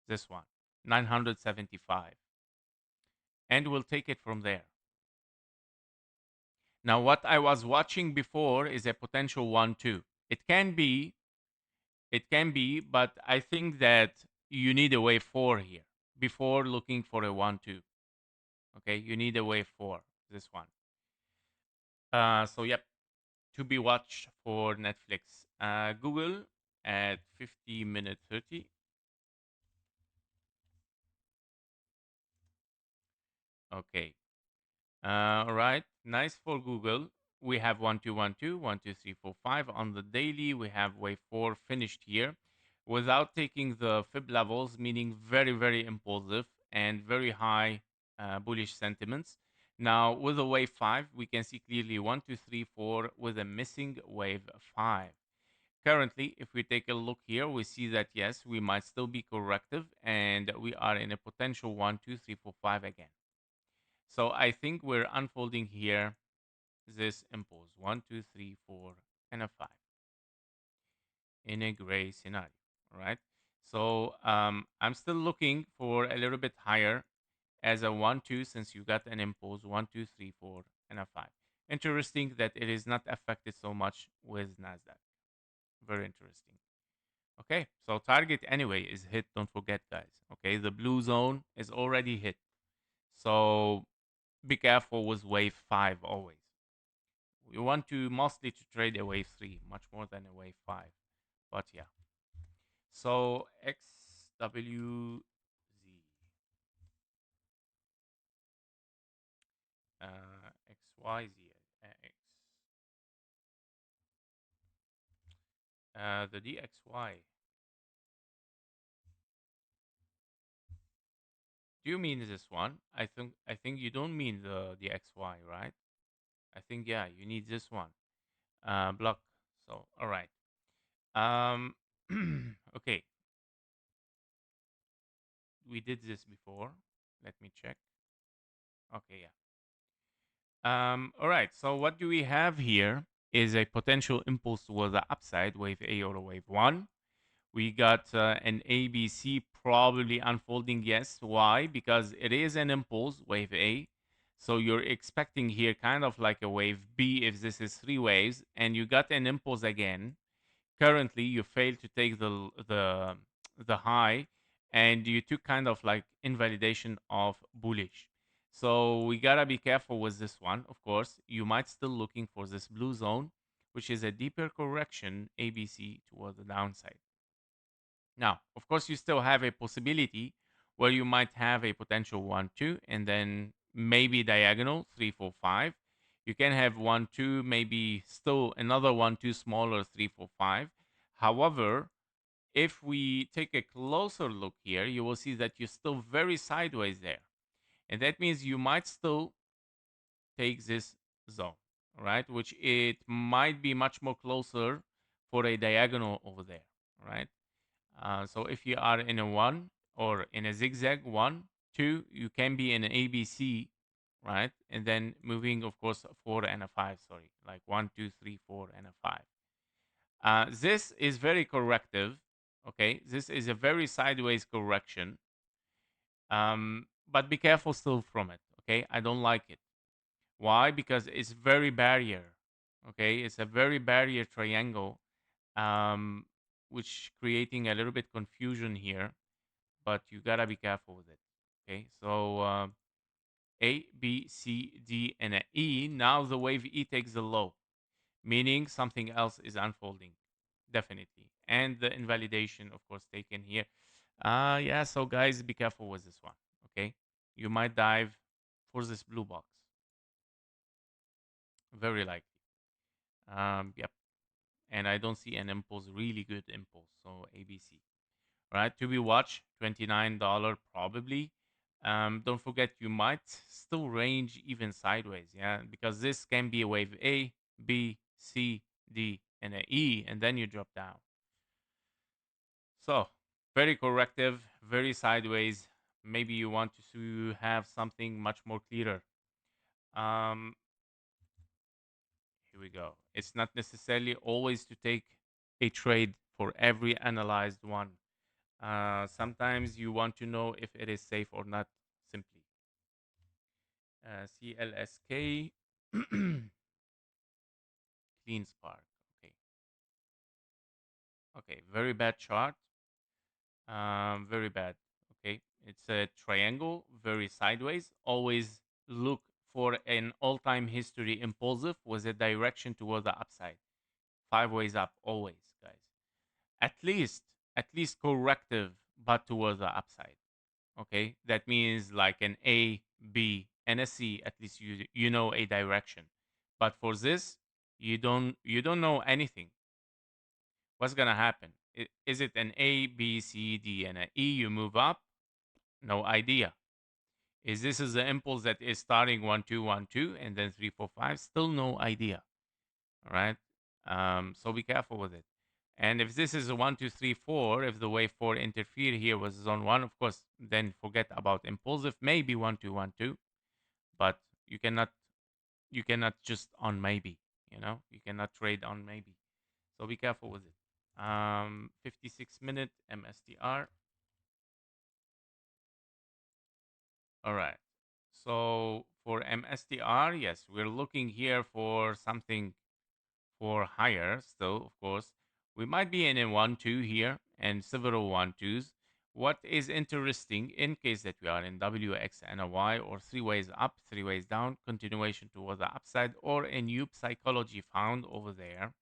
This one, 975, and we'll take it from there. Now, what I was watching before is a potential 1-2. It can be, but I think that you need a wave 4 here before looking for a 1-2. Okay, you need a wave 4, this one. So yep, to be watched for Netflix. Google at 50 minute 30. Okay. All right. Nice for Google. We have 1-2-1-2, 1-2-3-4-5 on the daily. We have wave 4 finished here without taking the fib levels, meaning very, very impulsive and very high bullish sentiments. Now, with the wave 5, we can see clearly 1-2-3-4 with a missing wave 5. Currently, if we take a look here, we see that yes, we might still be corrective and we are in a potential 1-2-3-4-5 again. So I think we're unfolding here this impulse 1-2-3-4 and a 5 in a gray scenario. All right. So I'm still looking for a little bit higher as a 1-2 since you got an impulse 1-2-3-4 and a 5. Interesting that it is not affected so much with NASDAQ. Very interesting. Okay, so target anyway is hit. Don't forget, guys. Okay, the blue zone is already hit. So be careful with wave 5 always. We want to mostly to trade a wave 3 much more than a wave 5. But yeah. So XWZ. XYZ. X. The DXY. Do you mean this one? I think you don't mean the XY, right? I think yeah, you need this one. Block. So all right. Um okay. We did this before. Let me check. Okay, yeah. All right. So what do we have here is a potential impulse toward the upside, wave A or wave 1. We got an ABC probably unfolding. Yes. Why? Because it is an impulse, wave A. So you're expecting here kind of like a wave B if this is three waves, and you got an impulse again. Currently, you failed to take the high, and you took kind of like invalidation of bullish. So we gotta be careful with this one. Of course, you might still looking for this blue zone, which is a deeper correction ABC toward the downside. Now, of course, you still have a possibility where you might have a potential 1-2 and then maybe diagonal 3-4-5. You can have 1-2, maybe still another 1-2 smaller 3-4-5. However, if we take a closer look here, you will see that you're still very sideways there. And that means you might still take this zone, right? Which it might be much more closer for a diagonal over there, right? So if you are in a one or in a zigzag 1-2, you can be in an ABC, right? And then moving, of course, 4 and a 5. Sorry, like 1-2-3-4 and a 5. This is very corrective. Okay, this is a very sideways correction. But be careful still from it. Okay, I don't like it. Why? Because it's very barrier. Okay, it's a very barrier triangle, um, which creating a little bit confusion here. But you gotta be careful with it. Okay, so A, B, C, D, and a E. Now the wave E takes the low, meaning something else is unfolding, definitely, and the invalidation, of course, taken here. Yeah. So guys, be careful with this one. Okay, you might dive for this blue box, very likely. Yep. And I don't see an impulse, really good impulse. So ABC, right? To be watched, $29 probably. Don't forget, you might still range even sideways, yeah, because this can be a wave A, B, C, D, and a E, and then you drop down. So, very corrective, very sideways. Maybe you want to have something much more clearer. Um, Here we go. It's not necessarily always to take a trade for every analyzed one. Sometimes you want to know if it is safe or not, simply. CLSK, clean spark. Okay. Okay. Very bad chart. Very bad. Okay. It's a triangle, very sideways. Always look for an all time history impulsive with a direction toward the upside. 5 ways up, always, guys. At least, at least corrective, but towards the upside. Okay. That means like an A, B, and a C. At least you know a direction. But for this, you don't know anything. What's gonna happen? Is it an A, B, C, D, and an E? You move up? No idea. Is this is the impulse that is starting 1 2 1 2 and then 3 4 5? Still no idea. All right. So be careful with it. And if this is a 1 2 3 4, if the wave 4 interfere here with zone 1, of course, then forget about impulsive. Maybe 1 2 1 2, but you cannot just on maybe. You cannot trade on maybe. So be careful with it. 56-minute MSTR. All right. So for MSTR, yes, we're looking here for something for higher still, of course. We might be in a 1 2 here and several 1 2s. What is interesting in case that we are in WX and a Y, or 3 ways up, 3 ways down, continuation toward the upside, or a new psychology found over there.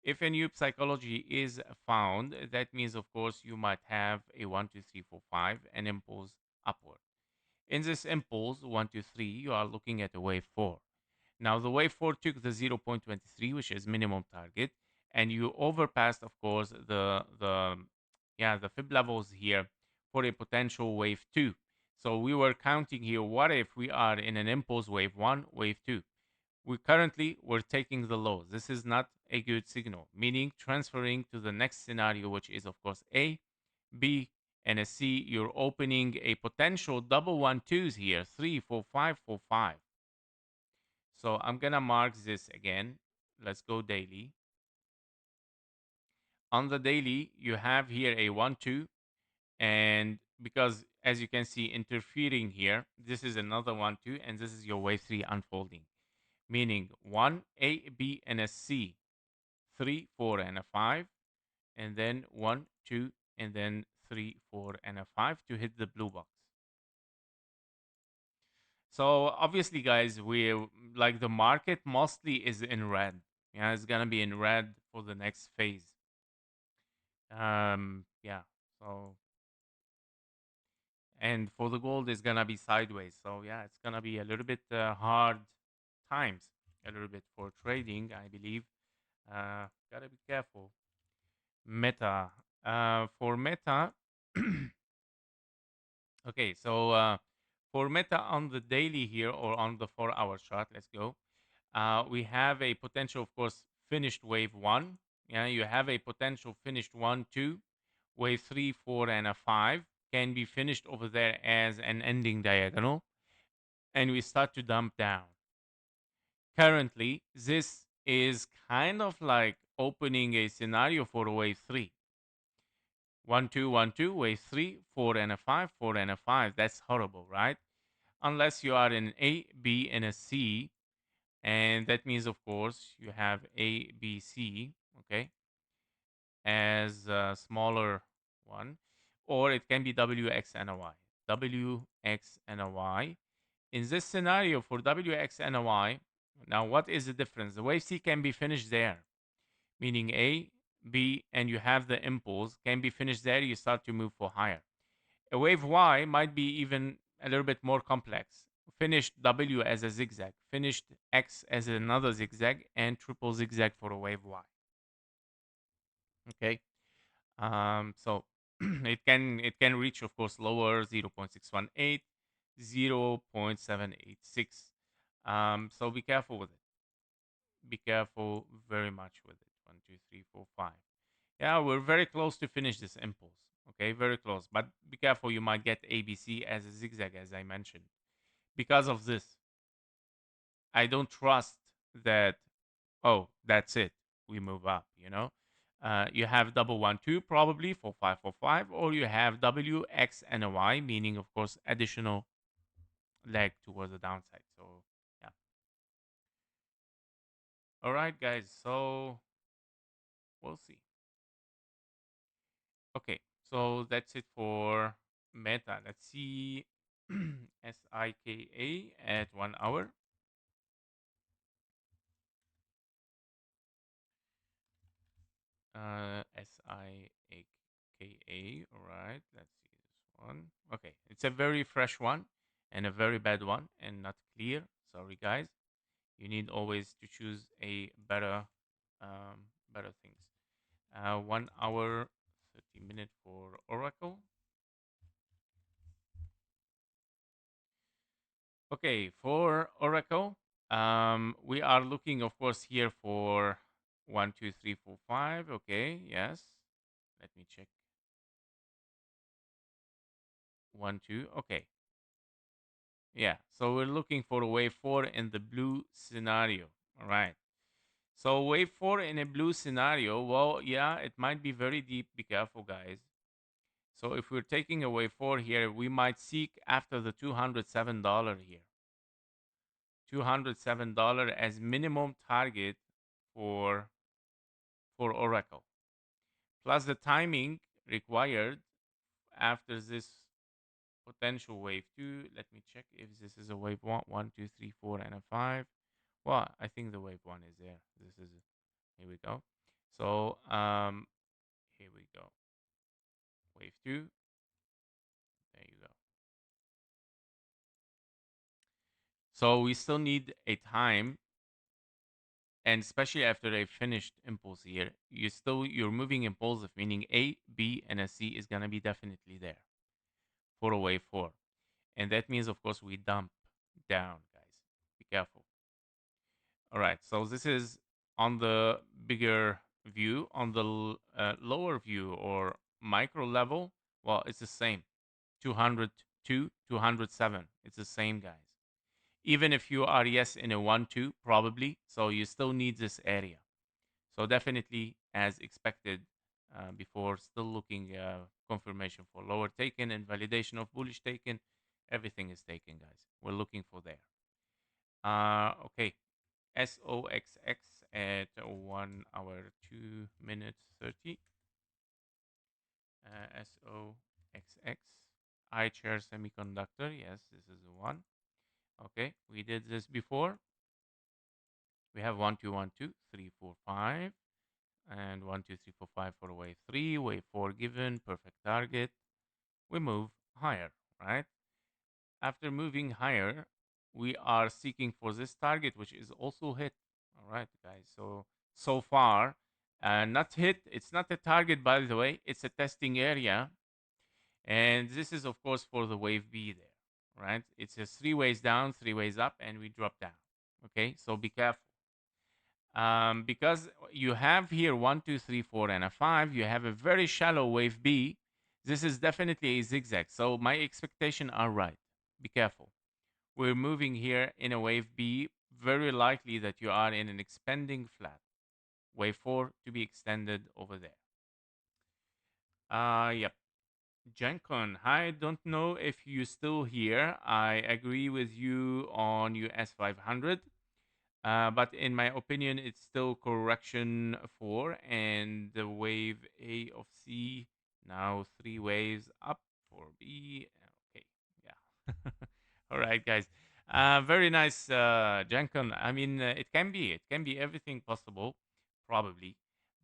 If a new psychology is found, that means, of course, you might have a 1 2 3 4 5, an impulse upward. In this impulse, 1 2 3, you are looking at a wave 4. Now, the wave 4 took the 0.23, which is minimum target, and you overpassed, of course, the fib levels here for a potential wave 2. So we were counting here, what if we are in an impulse wave 1, wave 2? We're taking the lows. This is not a good signal, meaning transferring to the next scenario, which is, of course, A, B, and a C. You're opening a potential double 1 2s here, 3 4 5 4 5. So I'm gonna mark this again. Let's go daily. On the daily, you have here a 1 2, and because as you can see, interfering here, this is another 1 2, and this is your wave 3 unfolding, meaning 1 A, B, and a C, 3 4 and a 5, and then 1 2, and then 3 4 and a 5 to hit the blue box. So obviously, guys, we like the market mostly is in red. Yeah, it's gonna be in red for the next phase. Yeah. So, and for the gold is gonna be sideways. So yeah, it's gonna be a little bit hard times, a little bit for trading, I believe. Gotta be careful. Meta. For Meta. Okay, so for Meta on the daily here, or on the 4 hour chart, let's go. We have a potential, of course, finished wave 1. Yeah, you have a potential finished 1 2. Wave 3 4 and a 5 can be finished over there as an ending diagonal, and we start to dump down. Currently, this is kind of like opening a scenario for wave 3. 1 2 1 2, wave 3 4 and a 5, 4 and a 5. That's horrible, right? Unless you are in A, B, and a C, and that means, of course, you have A, B, C, okay, as a smaller one, or it can be WX and a Y. WX and a Y. In this scenario for WX and a Y, now what is the difference? The wave C can be finished there, meaning A, B, and you have the impulse can be finished there. You start to move for higher. A wave Y might be even a little bit more complex. Finished W as a zigzag, finished X as another zigzag, and triple zigzag for a wave Y. Okay. So it can reach, of course, lower 0.618, 0.786. So be careful with it. Be careful very much with it. 1, 2, 3, 4, 5. Yeah, we're very close to finish this impulse. Okay, very close. But be careful, you might get ABC as a zigzag, as I mentioned. Because of this, I don't trust that, oh, that's it. We move up, you know? You have double 1, 2 probably for 5, or you have W, X, and a Y, meaning, of course, additional leg towards the downside. So, yeah. All right, guys. So, we'll see. Okay, so that's it for Meta. Let's see SIKA at 1 hour. SIKA. All right, let's see this one. Okay, it's a very fresh one and a very bad one and not clear. Sorry, guys. You need always to choose a better things. 1 hour, 30 minutes for Oracle. Okay, for Oracle, we are looking, of course, here for 1, 2, 3, 4, 5. Okay, yes. Let me check. 1, 2. Okay, yeah. So we're looking for wave 4 in the blue scenario. All right. So wave 4 in a blue scenario, well, yeah, it might be very deep. Be careful, guys. So if we're taking a wave 4 here, we might seek after the $207 here. $207 as minimum target for Oracle. Plus the timing required after this potential wave 2. Let me check if this is a wave 1, 1, 2, 3, 4, and a 5. Well, I think the wave 1 is there. This is it. Here we go. So here we go. Wave 2. There you go. So we still need a time, and especially after a finished impulse here, you're moving impulsive, meaning A, B, and a C is gonna be definitely there for a wave 4. And that means, of course, we dump down, guys. Be careful. All right. So this is on the bigger view. On the lower view or micro level, well, it's the same. 202, 207. It's the same, guys. Even if you are, yes, in a 1, 2, probably. So you still need this area. So definitely, as expected before, still looking confirmation for lower taken and validation of bullish taken. Everything is taken, guys. We're looking for there. Okay. SOXX at 1 hour, 2 minutes, 30. SOXX. iChair Semiconductor. Yes, this is the one. Okay. We did this before. We have 1, 2, 1, 2, 3, 4, 5. And 1, 2, 3, 4, 5 for wave 3, wave 4 given, perfect target. We move higher, right? After moving higher, we are seeking for this target, which is also hit. All right, guys. So far, not hit. It's not a target, by the way. It's a testing area, and this is of course for the wave B there, right? It's a 3 ways down, 3 ways up, and we drop down. Okay, so be careful. Because you have here 1, 2, 3, 4, and a 5, you have a very shallow wave B. This is definitely a zigzag. So my expectations are right. Be careful. We're moving here in a wave B. Very likely that you are in an expanding flat. Wave 4 to be extended over there. Yep. Jenkon, I don't know if you're still here. I agree with you on US 500. But in my opinion, it's still correction 4 and the wave A of C. Now 3 waves up for B. Okay, yeah. All right, guys. Very nice, Jenkon. I mean, it can be everything possible, probably.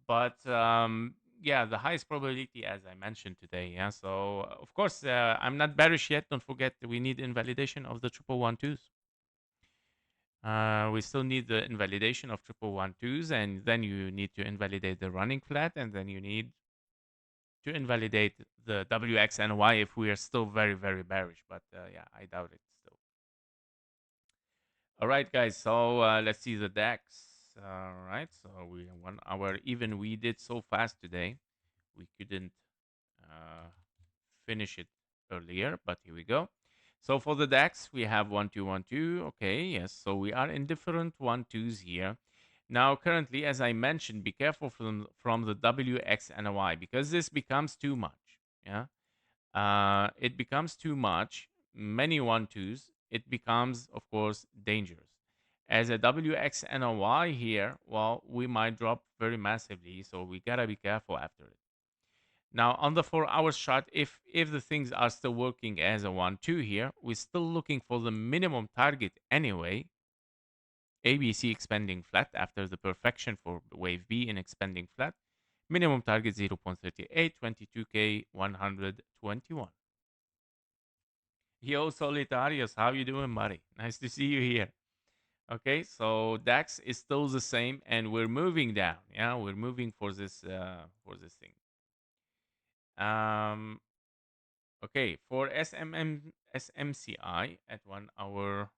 But yeah, the highest probability, as I mentioned today. Yeah. So of course, I'm not bearish yet. Don't forget we need invalidation of the 1, 2, 1, 2s. We still need the invalidation of 1, 1, 1, 2s, and then you need to invalidate the running flat, and then you need to invalidate the WX and Y if we are still very, very bearish. But yeah, I doubt it. All right, guys. So let's see the DAX. All right. So we 1 hour. Even we did so fast today, we couldn't uh, finish it earlier. But here we go. So for the DAX, we have 1212. Okay, yes. So we are in different 1 2s here. Now, currently, as I mentioned, be careful from the WX and Y because this becomes too much. Yeah, it becomes too much, many 1 2s, it becomes, of course, dangerous. As a WX and a Y here, well, we might drop very massively, so we gotta be careful after it. Now, on the 4 hour chart, if the things are still working as a 1 2 here, we're still looking for the minimum target anyway. ABC expanding flat after the perfection for wave B in expanding flat. Minimum target 0.38, 22K 121. Yo, Solitarius, how you doing, buddy? Nice to see you here. Okay, so DAX is still the same, and we're moving down. Yeah, we're moving for this thing. Um, okay, for SMCI at 1 hour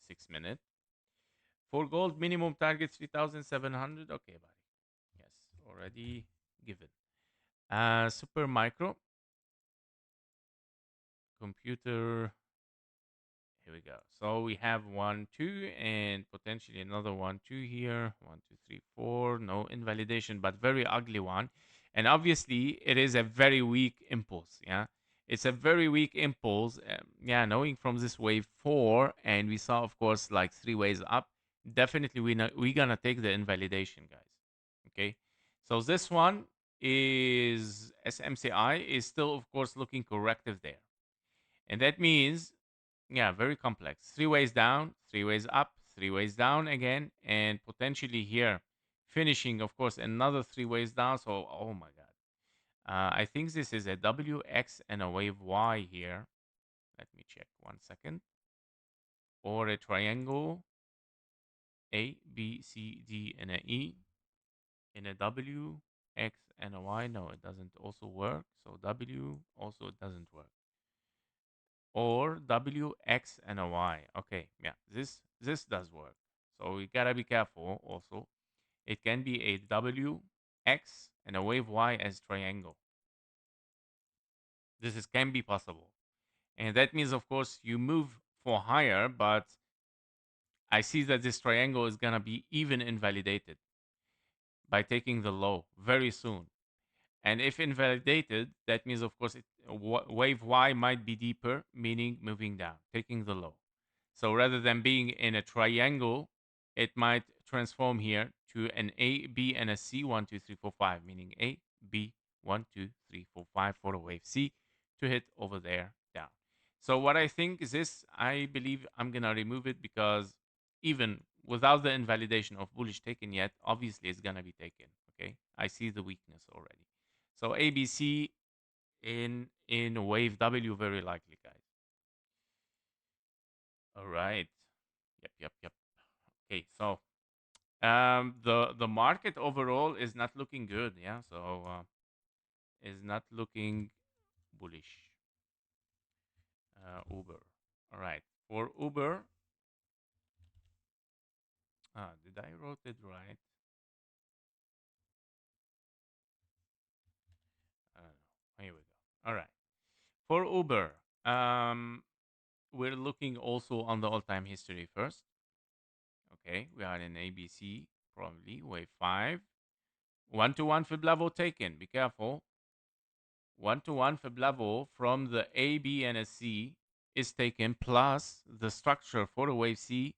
6 minute. For gold, minimum target 3,700. Okay, buddy. Yes, already given. Super micro computer. Here we go. So we have 1 2 and potentially another 1 2 here. 1 2 3 4. No invalidation, but very ugly one. And obviously, it is a very weak impulse. Yeah, it's a very weak impulse. Yeah, knowing from this wave 4, and we saw, of course, like 3 ways up. Definitely, we gonna take the invalidation, guys. Okay, so this one is SMCI is still, of course, looking corrective there, and that means, yeah, very complex. 3 ways down, 3 ways up, 3 ways down again, and potentially here finishing, of course, another 3 ways down. So, oh my God. I think this is a WX and a wave Y here. Let me check 1 second. Or a triangle A, B, C, D, and a E in a W, X, and a Y. No, it doesn't also work. So W also doesn't work. Or W, X, and a Y. Okay, yeah, this does work. So we gotta be careful also. It can be a W, X, and a wave Y as triangle. This is can be possible. And that means, of course, you move for higher, but I see that this triangle is gonna be even invalidated by taking the low very soon. And if invalidated, that means, of course, wave Y might be deeper, meaning moving down, taking the low. So rather than being in a triangle, it might transform here to an A, B, and a C, 1 2 3 4 5, meaning A, B, 1 2 3 4 5 for a wave C to hit over there down. So what I think is this, I believe I'm gonna remove it because even without the invalidation of bullish taken yet, obviously it's gonna be taken. Okay, I see the weakness already. So ABC in wave W very likely, guys. All right. Yep. Okay, so the market overall is not looking good. Yeah, so is not looking bullish. Uber. All right. For Uber, did I wrote it right? I don't know. Here we go. All right. For Uber, um, we're looking also on the all-time history first. Okay, we are in ABC, probably wave 5. 1 to 1 fib level taken. Be careful. 1 to 1 fib level from the A, B, and a C is taken, plus the structure for the wave C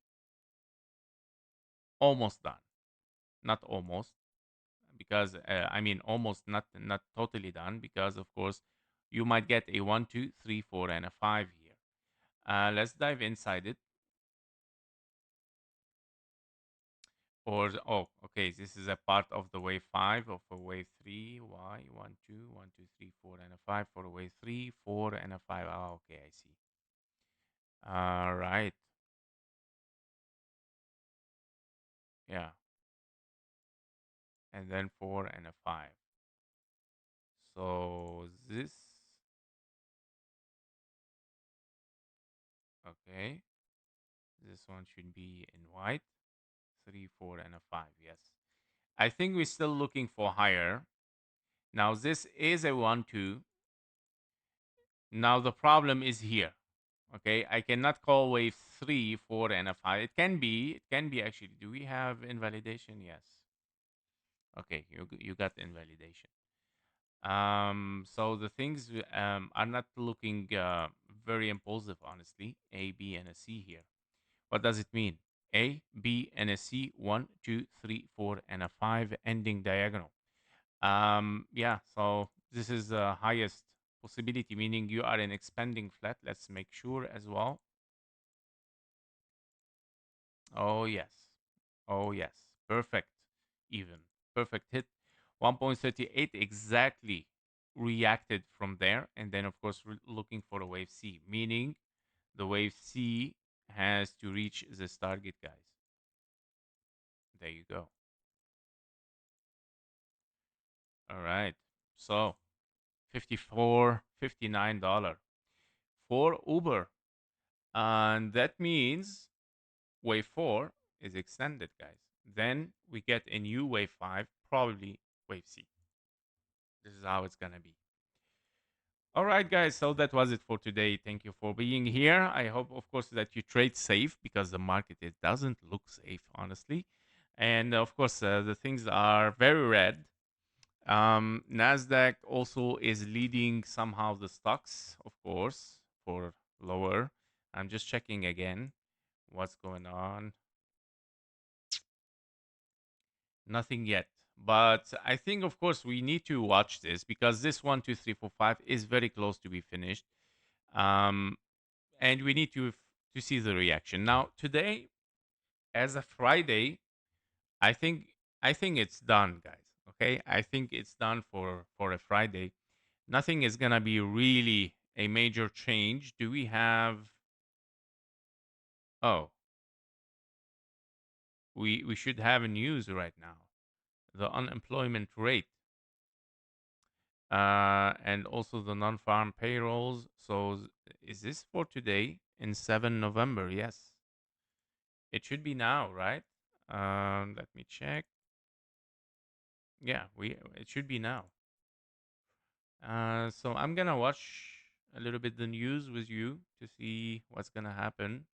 almost done. Not almost, because I mean almost not totally done, because of course you might get a 1 2 3 4 and a 5 here. Let's dive inside it. Or oh, okay, this is a part of the wave 5 of a wave 3. Y 1 2 1 2 3 4 and a 5 for a wave 3, 4 and a 5. Oh, okay, I see. All right. Yeah. And then 4 and a 5. So this Okay. This one should be in white. 3, 4, and a 5. Yes. I think we're still looking for higher. Now, this is a 1, 2. Now, the problem is here. Okay. I cannot call wave 3, 4, and a 5. It can be. It can be actually. Do we have invalidation? Yes. Okay. You got invalidation. So the things are not looking very impulsive, honestly. A, B, and a C here. What does it mean? A, B, and a C, 1, 2, 3, 4, and a 5 ending diagonal. Yeah, so this is the highest possibility, meaning you are in expanding flat. Let's make sure as well. Oh, yes. Oh, yes. Perfect. Even. Perfect hit. 1.38 exactly reacted from there. And then, of course, we're looking for a wave C, meaning the wave C has to reach this target, guys. There you go. All right. So 54, $59 for Uber. And that means wave 4 is extended, guys. Then we get a new wave 5, probably wave C. This is how it's going to be. All right, guys. So that was it for today. Thank you for being here. I hope, of course, that you trade safe because the market, it doesn't look safe, honestly. And of course, the things are very red. NASDAQ also is leading somehow the stocks, of course, for lower. I'm just checking again what's going on. Nothing yet. But I think, of course, we need to watch this because this 1, 2, 3, 4, 5 is very close to be finished. Um, and we need to see the reaction. Now, today, as a Friday, I think I think it's done, guys. Okay, I think it's done for a Friday. Nothing is gonna be really a major change. Do we have? Oh, we should have a news right now. The unemployment rate, and also the non-farm payrolls. So is this for today in 7 November? Yes, it should be now, right? Let me check. Yeah, we it should be now. So I'm gonna watch a little bit the news with you to see what's gonna happen.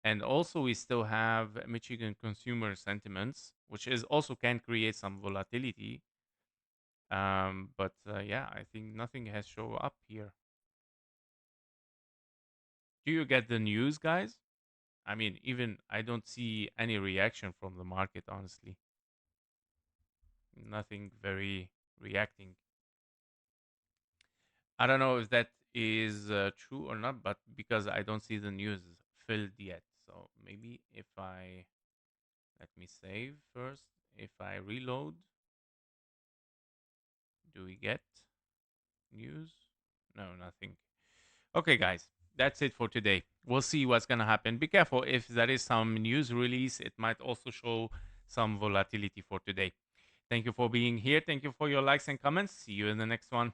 And also, we still have Michigan consumer sentiments, which is also can create some volatility. But yeah, I think nothing has shown up here. Do you get the news, guys? I mean, even I don't see any reaction from the market, honestly. Nothing very reacting. I don't know if that is true or not, but because I don't see the news filled yet. So maybe if I let me save first. If I reload, do we get news? No, nothing. Okay, guys, that's it for today. We'll see what's going to happen. Be careful if there is some news release, it might also show some volatility for today. Thank you for being here. Thank you for your likes and comments. See you in the next one.